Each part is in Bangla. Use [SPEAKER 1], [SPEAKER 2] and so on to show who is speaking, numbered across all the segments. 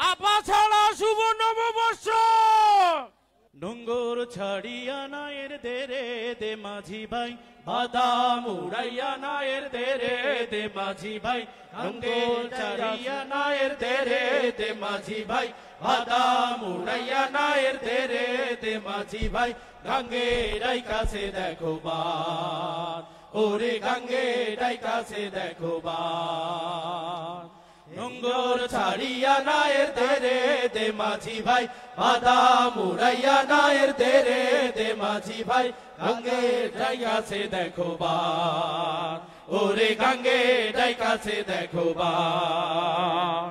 [SPEAKER 1] আপা ছাড়া শুভ নববর্ষ।
[SPEAKER 2] নোঙ্গর ছাড়িয়া নায়ের দেরে দে মাঝি ভাই, বাদাম উড়াইয়া নায়ের দেরে দে মাঝি ভাই, নোঙ্গর ছাড়িয়া নায়ের দেরে দে মাঝি ভাই, বাদাম উড়াইয়া নায়ের দেরে দে মাঝি ভাই, গাঙ্গে ডাই কাছে দেখো বান, ওরে গাঙ্গে ডাই কাছে দেখো বান। নোঙ্গর ছাড়িয়া নায়ের দেরে দে মাঝি ভাই, বাদাম উড়াইয়া নায়ের দেরে দে মাঝি ভাই, গাঙ্গে ডাই কাছে দেখো বান, ওরে গাঙ্গে ডাই কাছে দেখো বান।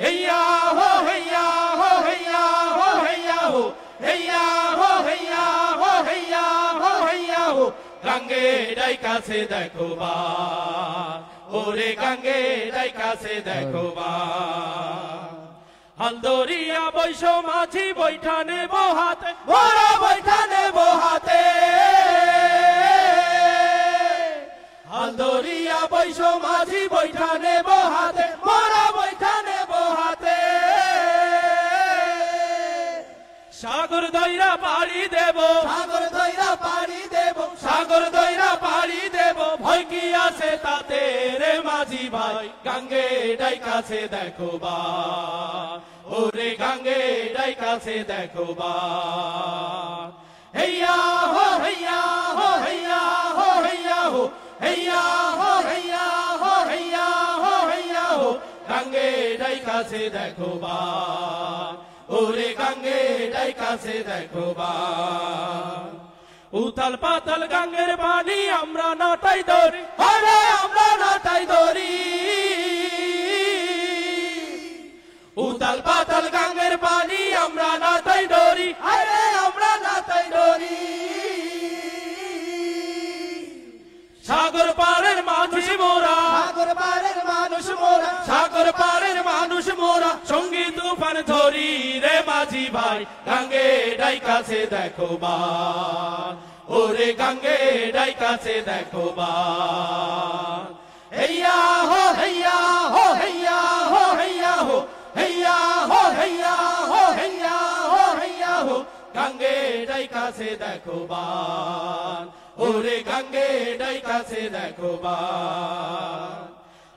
[SPEAKER 2] হেইয়া হো হেইয়া হো হেইয়া হো হেইয়া হো, হেইয়া হো হেইয়া হো হেইয়া হো হেইয়া হো, গাঙ্গে ডাই কাছে দেখো বান, ওরে গাঙ্গে ডাই কাছে দেখো বান। হালদরিয়া বৈশ মাঝি বৈঠা নেব হাতে, ওরা বৈঠা নেব হাতে, হালদরিয়া বৈশ মাঝি বৈঠা নেব হাতে, ওরা বৈঠা নেব হাতে। সাগর দইরা পাড়ি দেব, সাগর দইরা পাড়ি দেব, সাগর দইরা পাড়ি দেব, ভয় কি আছে তাতে রে মাঝি ভাই, গাঙ্গে ডাই কাছে দেখো বান, ওরে গাঙ্গে ডাই কাছে দেখো বান। হেইয়া হো হেইয়া হো হেইয়া হো হেইয়া হো, হেইয়া হো হেইয়া হো হেইয়া হো হেইয়া হো, গাঙ্গে ডাই কাছে দেখো বান, ওরে গাঙ্গে ডাই কাছে দেখো বান। উথাল পাতাল গাঙ্গের পানি আমরা নাটাই ধরি, আরে আমরা নাটাই ধরি, উথাল পাতাল গাঙ্গের পানি আমরা নাটাই ধরি, আরে আমরা নাটাই ধরি। সাগর পারের মানুষ মোরা, সাগর পারের মানুষ মোরা, সাগর পারের মানুষ মোরা, সঙ্গী তুফান ধরি রে মাঝি ভাই, গাঙ্গে ডাই কাছে দেখো বান, ওরে গাঙ্গে ডাই কাছে দেখো বান। হেইয়া হো হেইয়া হো হেইয়া হো হেইয়া হো, হেইয়া হো হেইয়া হো হেইয়া হো হেইয়া হো, গাঙ্গে ডাই কাছে দেখো বান, ওরে গাঙ্গে ডাই কাছে দেখো বান।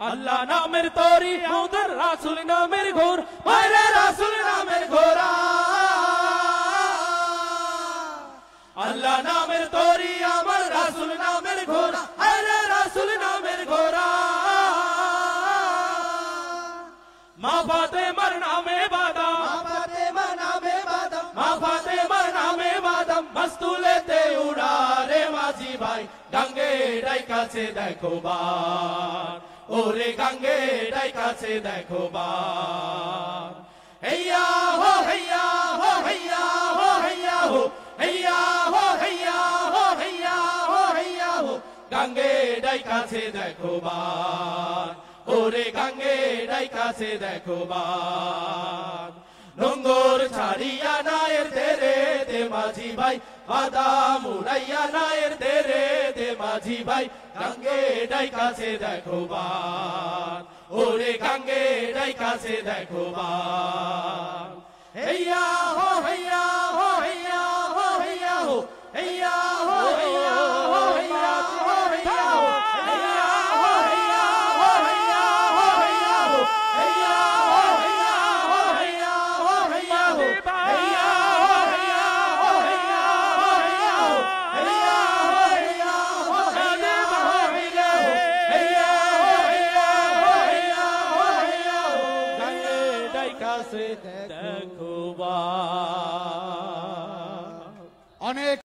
[SPEAKER 2] আল্লাহ নামের তরি আমাদের রাসূল নামের ঘোর, আরে রাসূল নামের ঘোরা, আল্লাহ নামের তরি আমার রাসূল নামের ঘোরা, আরে রাসূল নামের ঘোরা। মা ফাতেমার নামে বাদাম, মা ফাতেমার নামে বাদাম, মা ফাতেমার নামে বাদাম, মস্তুলেতে উড়া রে মাঝি ভাই, গাঙ্গে ডাই কাছে দেখো বান, ওরে গাঙ্গে ডাই কাছে দেখো বান। হেইয়া হো হেইয়া হো হেইয়া হো হেইয়া হো, হেইয়া হো হেইয়া হো হেইয়া হো হেইয়া হো, গাঙ্গে ডাই কাছে দেখো বান, ওরে গাঙ্গে ডাই কাছে দেখো বান। নোঙ্গর ছাড়িয়া নায়ের দেরে দে মাঝি ভাই, বাদাম উড়াইয়া নায়ের দেরে দে মাঝি ভাই, গাঙ্গে ডাই কাছে দেখো বান, ওরে গাঙ্গে ডাই কাছে দেখো বান। হেইয়া হো হেইয়া হো হেইয়া হো হেইয়া হো, হেইয়া হো হেইয়া হো হেইয়া হো হেইয়া হো, হেইয়া হো হেইয়া হো হেইয়া হো হেইয়া হো, হেইয়া হো হেইয়া হো হেইয়া হো হেইয়া হো, হেইয়া হো হেইয়া হো হেইয়া হো হেইয়া হো, হেইয়া হো হেইয়া হো হেইয়া হো হেইয়া হো, হেইয়া হো হেইয়া হো হেইয়া হো হেইয়া হো, গাঙ্গে ডাই কাছে দেখো বান।
[SPEAKER 3] অনেক